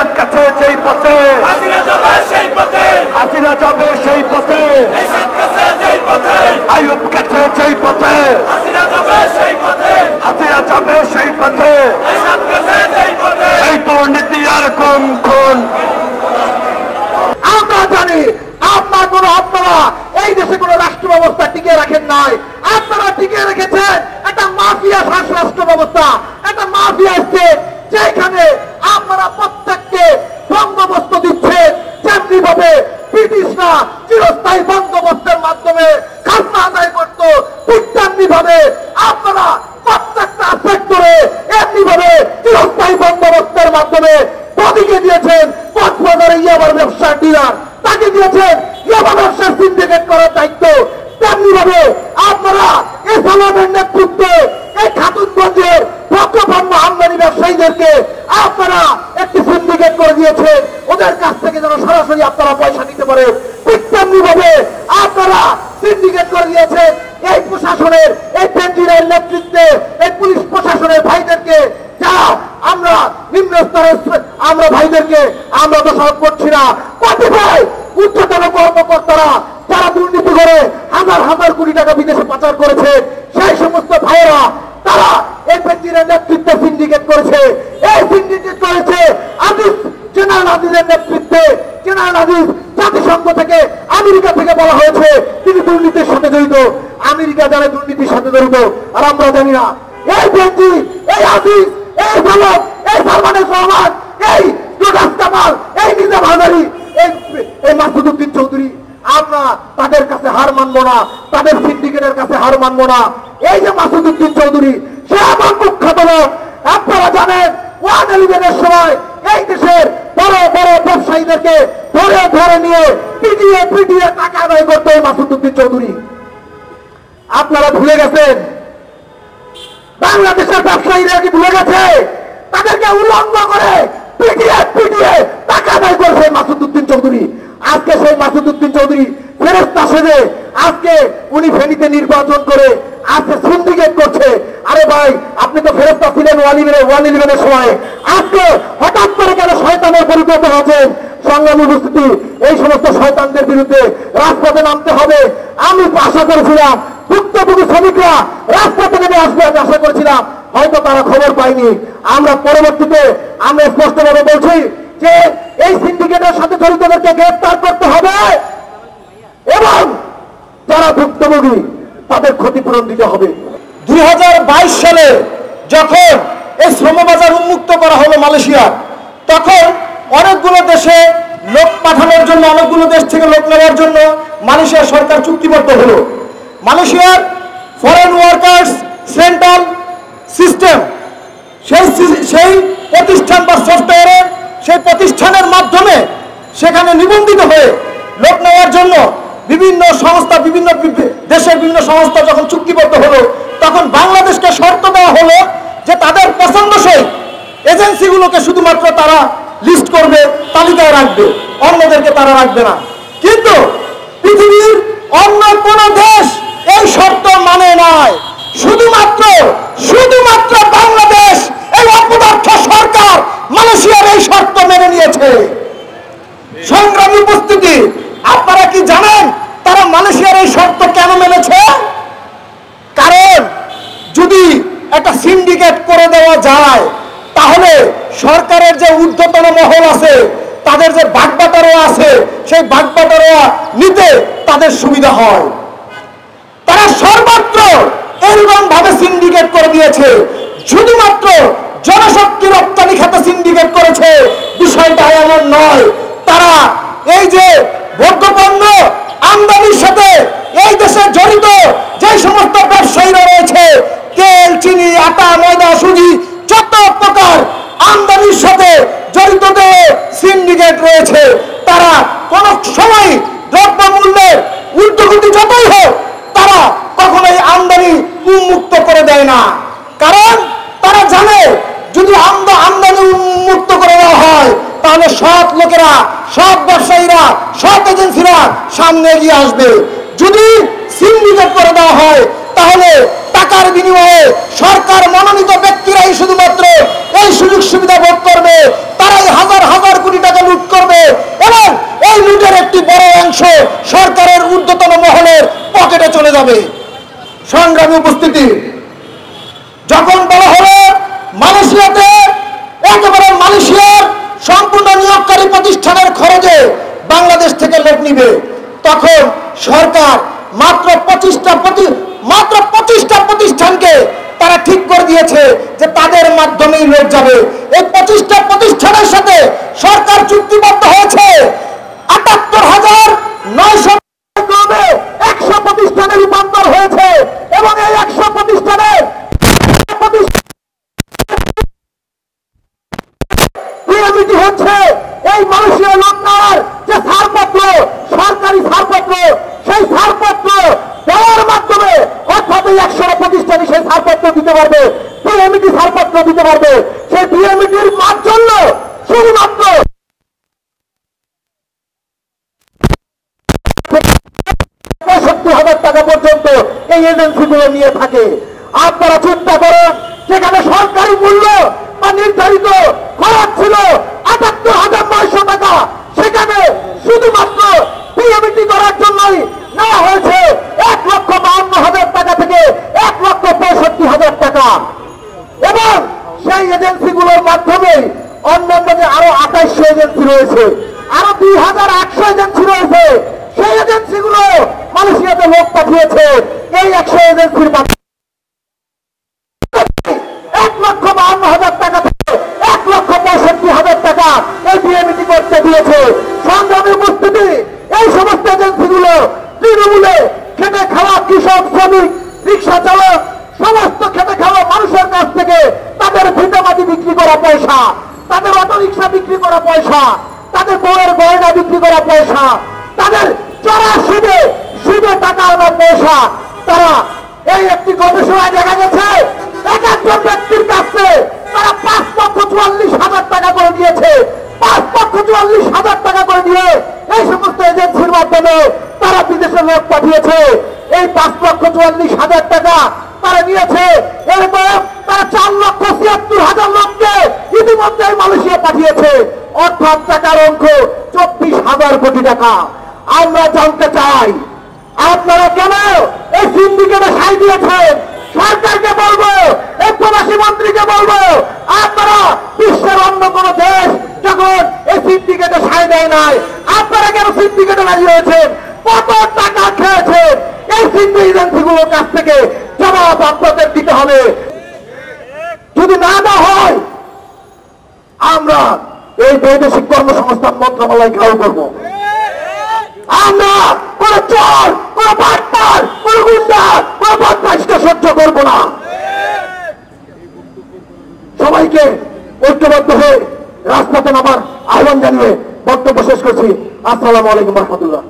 আটকাচ্ছে যেই পথে হাসিনা যাবে সেই পথে আইয়ুব গেছে যেই পথে হাসিনা যাবে সেই পথে এই দুর্নীতি আর কোন কোন আমরা জানি আপনারা এই দেশে কোন রাষ্ট্র ব্যবস্থা টিকিয়ে রাখেন নাই। আপনারা টিকিয়ে রেখেছেন একটা মাফিয়া রাষ্ট্র ব্যবস্থা, একটা মাফিয়া স্টেট, যেখানে আপনারা প্রত্যেককে বন্দোবস্ত দিচ্ছেন। যেমনি ভাবে ব্রিটিশরা চিরস্থায়ী বন্দোবস্তের মাধ্যমে খাজনা আদায় করত, ঠিক তেমনি ভাবে আপনারা প্রত্যেকটা সেক্টরে এমনি ভাবে চিরস্থায়ী বন্দোবস্তের মাধ্যমে মোদীকে দিয়েছেন কক্সবাজারে ইয়াবার ব্যবসার ডিলার, তাকে দিয়েছেন ইয়াবা ব্যবসার সিন্ডিকেট করার দায়িত্ব। তেমনি ভাবে আপনারা এই সালামের নেতৃত্বে এই খাতুনগঞ্জের ভদ্রপণ্য আমদানি ব্যবসায়ীদেরকে আপনারা একটি সিন্ডিকেট করে দিয়েছেন, ওদের কাছ থেকে যেন সরাসরি আপনারা পয়সা নিতে পারেন। ঠিক তেমনি ভাবে আপনারা সিন্ডিকেট করে দিয়েছেন এই প্রশাসনের, এই পেন্টিনের নেতৃত্বে এই পুলিশ প্রশাসনের ভাইদেরকে, যা আমরা নিম্ন স্তরের আমরা ভাইদেরকে আমরা দোষারোপ করছি না, কতিপয় উচ্চতর কর্মকর্তারা যারা দুর্নীতি করে হাজার হাজার কোটি টাকা বিদেশে পাচার করেছে, সেই সমস্ত ভাইয়েরা তারা এই পেন্টিনের নেতৃত্বে সিন্ডিকেট করেছে। এই সিন্ডিকেট করেছে আজিজ, জেনারেল আজিজের নেতৃত্বে। জেনারেল আজিজ জাতিসংঘ থেকে, আমেরিকা থেকে বলা হয়েছে তিনি দুর্নীতির সাথে জড়িত। আমেরিকা জানে দুর্নীতির সাথে জড়িত, আর আমরা জানি না। এই পেন্টি, এই আজিজ, এই ভারত, এই সালমানের রহমান, এই জোগাস কামাল, এই নিজাম হাজারি, এই মাসুদ উদ্দিন চৌধুরী, আমরা তাদের কাছে হার মানবো না, তাদের সিন্ডিকেটের কাছে হার মানবো না। এই যে মাসুদ উদ্দিন চৌধুরী, সে আমার কুখ্যাত লোক। আপনারা জানেন 111-এর সময় এই দেশের বড় বড় ব্যবসায়ীদেরকে ধরে ধরে নিয়ে পিটিয়ে পিটিয়ে টাকা আদায় করতে মাসুদ উদ্দিন চৌধুরী। আপনারা ভুলে গেছেন? বাংলাদেশের ব্যবসায়ীরা কি ভুলে গেছে? তাদেরকে উলঙ্গ করে পিটিয়ে পিটিয়ে টাকা আদায় করেছে মাসুদ উদ্দিন চৌধুরী। আজকে সেই মাসুদ উদ্দিন চৌধুরী ফেরেশতা সেজে আজকে উনি ফেনীতে নির্বাচন করে আজকে সিন্ডিকেট করছে। আরে ভাই, আপনি তো ফেরেশতা ছিলেন 111-এর সময়, আজকে হঠাৎ করে কেন শয়তানের পরিণত হয়েছেন? সংগ্রামী উপস্থিতি, এই সমস্ত শয়তানদের বিরুদ্ধে রাজপথে নামতে হবে। আমি আশা করেছিলাম ভুক্তভোগী শ্রমিকরা রাজপথে নেমে আসবে, আমি আশা করেছিলাম, হয়তো তারা খবর পায়নি। আমরা পরবর্তীতে আমরা স্পষ্টভাবে বলছি যে এই সিন্ডিকেটের সাথে জড়িতদেরকে গ্রেফতার করতে হবে এবং যারা ভুক্তভোগী তাদের ক্ষতিপূরণ দিতে হবে। 2022 সালে যখন এই শ্রমবাজার উন্মুক্ত করা হলো মালয়েশিয়া, তখন অনেকগুলো দেশে লোক পাঠানোর জন্য, অনেকগুলো দেশ থেকে লোক নেওয়ার জন্য মালয়েশিয়া সরকার চুক্তিবদ্ধ হলো। মালয়েশিয়ার ফরেন ওয়ার্কার্স সেন্ট্রাল সিস্টেম, সেই প্রতিষ্ঠান বা সফটওয়্যারের সেই প্রতিষ্ঠানের মাধ্যমে সেখানে নিবন্ধিত হয়ে লোক নেওয়ার জন্য বিভিন্ন সংস্থা, বিভিন্ন দেশের বিভিন্ন সংস্থা যখন চুক্তিবদ্ধ হলো, তখন বাংলাদেশকে শর্ত দেওয়া হলো যে তাদের পছন্দসই এজেন্সিগুলোকে শুধুমাত্র তারা লিস্ট করবে, তালিকায় রাখবে, অন্যদেরকে তারা রাখবে না। কিন্তু পৃথিবীর অন্য কোন দেশ এই শর্ত মানে নাই। শুধুমাত্র বাংলাদেশ, এই অপদার্থ সরকার মালয়েশিয়ার এই শর্ত মেনে নিয়েছে। সংগ্রামী উপস্থিতি, আপনারা কি জানেন তারা মালয়েশিয়ার এই শর্ত কেন মেনেছে? কারণ যদি একটা সিন্ডিকেট করে দেওয়া যায়, তাহলে সরকারের যে ঊর্ধ্বতন মহল আছে, তাদের যে ভাগবাটোয়ারা আছে, সেই ভাগবাটোয়ারা নিতে তাদের সুবিধা হয়। তারা সর্বত্র এরকম ভাবে সিন্ডিকেট করে দিয়েছে। শুধুমাত্র জনশক্তি রপ্তানি খাতে সিন্ডিকেট করেছে, বিষয়টা এমন নয়। তারা এই যে ভোগ্যপণ্য আমদানির সাথে এই দেশে জড়িত যে সমস্ত ব্যবসায়ীরা রয়েছে, তেল, চিনি, আটা, ময়দা, সুজি, যত প্রকার আমদানির সাথে জড়িতদের সিন্ডিকেট রয়েছে, তারা কোন সময় দ্রব্য মূল্যের ঊর্ধ্বগতি যতই হোক, তারা কখনোই আমদানি উন্মুক্ত করে দেয় না। কারণ তারা জানে যদি আমদানি উন্মুক্ত করে দেওয়া হয়, তাহলে সৎ লোকেরা, সৎ ব্যবসায়ীরা, সৎ এজেন্সিরা সামনে এগিয়ে আসবে। যদি সিন্ডিকেট করে দেওয়া হয়, তাহলে টাকার বিনিময়ে সরকার মনোনীত ব্যক্তিরাই শুধুমাত্র এই সুযোগ সুবিধা ভোগ করবে। তারাই হাজার হাজার যাবে। সংগ্রামী উপস্থিতি, যখন বলা হলো মালয়েশিয়াতে একেবারে মালয়েশিয়ার সম্পূর্ণ নিয়োগকারী প্রতিষ্ঠানের খরচে বাংলাদেশ থেকে লোক নিবে, তখন সরকার মাত্র 25টা প্রতিষ্ঠানকে তারা ঠিক করে দিয়েছে যে তাদের মাধ্যমেই লোক যাবে। এই 25টা প্রতিষ্ঠানের সাথে সরকার চুক্তিবদ্ধ হয়েছে 78,900 ক্রমে 100 প্রতিষ্ঠানে রূপান্তর হয়েছে এবং এই 100 প্রতিষ্ঠানে পিএমইটি হচ্ছে এই মালয়েশিয়া লোক নেওয়ার যে ছাড়পত্র, সরকারি ছাড়পত্র, সেই ছাড়পত্র দেওয়ার মাধ্যমে অর্থাৎ এই 100 প্রতিষ্ঠানই সেই ছাড়পত্র দিতে পারবে, পিএমইটি ছাড়পত্র দিতে পারবে। সেই পিএমইটির জন্য শুধুমাত্র 65,000 টাকা পর্যন্ত এই এজেন্সিগুলো নিয়ে থাকে। আপনারা চিন্তা করেন, যেখানে সরকারি মূল্য বা নির্ধারিত খরচ ছিল 78,900 টাকা, সেখানে শুধুমাত্র পিএমইটি করার জন্যই নেওয়া হয়েছে 1,52,000 টাকা থেকে 1,65,000 টাকা। এবং সেই এজেন্সিগুলোর মাধ্যমে অন্যান্য যে আরো 2800 এজেন্সি রয়েছে, আরো 2,800 এজেন্সি রয়েছে, সেই এজেন্সিগুলো মালয়েশিয়াতে লোক পাঠিয়েছে। এই 100 এজেন্সির মাধ্যমে 1,52,000 টাকা থেকে 1,65,000 টাকা এই পিএমইটি করতে দিয়েছে। সংগ্রামী উপস্থিতি, এই সমস্ত এজেন্সিগুলো তৃণমূলে খেটে খাওয়া কৃষক, শ্রমিক, রিক্সা চালক, সমস্ত খেটে খাওয়া মানুষের কাছ থেকে তাদের ভিটামাটি বিক্রি করা পয়সা, তাদের অটো রিক্সা বিক্রি করা পয়সা, তাদের বউয়ের গয়না বিক্রি করা পয়সা, তাদের চড়া সুদে টাকা আনার পয়সা, তারা এই একটি গবেষণায় দেখা গেছে এক একজন ব্যক্তির কাছে তারা 5,44,000 টাকা করে দিয়েছে। 5,44,000 টাকা করে দিয়ে এই সমস্ত এজেন্সির মাধ্যমে তারা বিদেশে লোক পাঠিয়েছে। এই 5,44,000 টাকা তারা নিয়েছে, এরকম তারা 4,76,000 লোককে ইতিমধ্যে মালয়েশিয়া পাঠিয়েছে। অর্থাৎ টাকার অঙ্ক 24,000 কোটি টাকা। আমরা জানতে চাই, আপনারা কেন এই সিন্ডিকেটে সাই দিয়েছেন? সরকারকে বলবো, এই প্রবাসী মন্ত্রীকে বলবো, আপনারা বিশ্বের অন্য কোন দেশ যখন এই সিন্ডিকেটে সাই দেয় নাই, আপনারা কেন সিন্ডিকেটে রাজি হয়েছেন? কত টাকা খেয়েছেন? এই সিন্ডিকেট এজেন্সিগুলোর কাছ থেকে জবাব আপনাদের দিতে হবে। যদি না হয় আমরা এই বৈদেশিক কর্মসংস্থান মন্ত্রণালয় ঘেরাও করবো। আমরা কোন চোর, কোন বাটপার, কোন গুন্ডা, কোন বদমাইশকে সহ্য করবো না। সবাইকে ঐক্যবদ্ধ হয়ে রাজপথে নামার আহ্বান জানিয়ে বক্তব্য শেষ করছি। আসসালামু আলাইকুম রহমতুল্লাহ।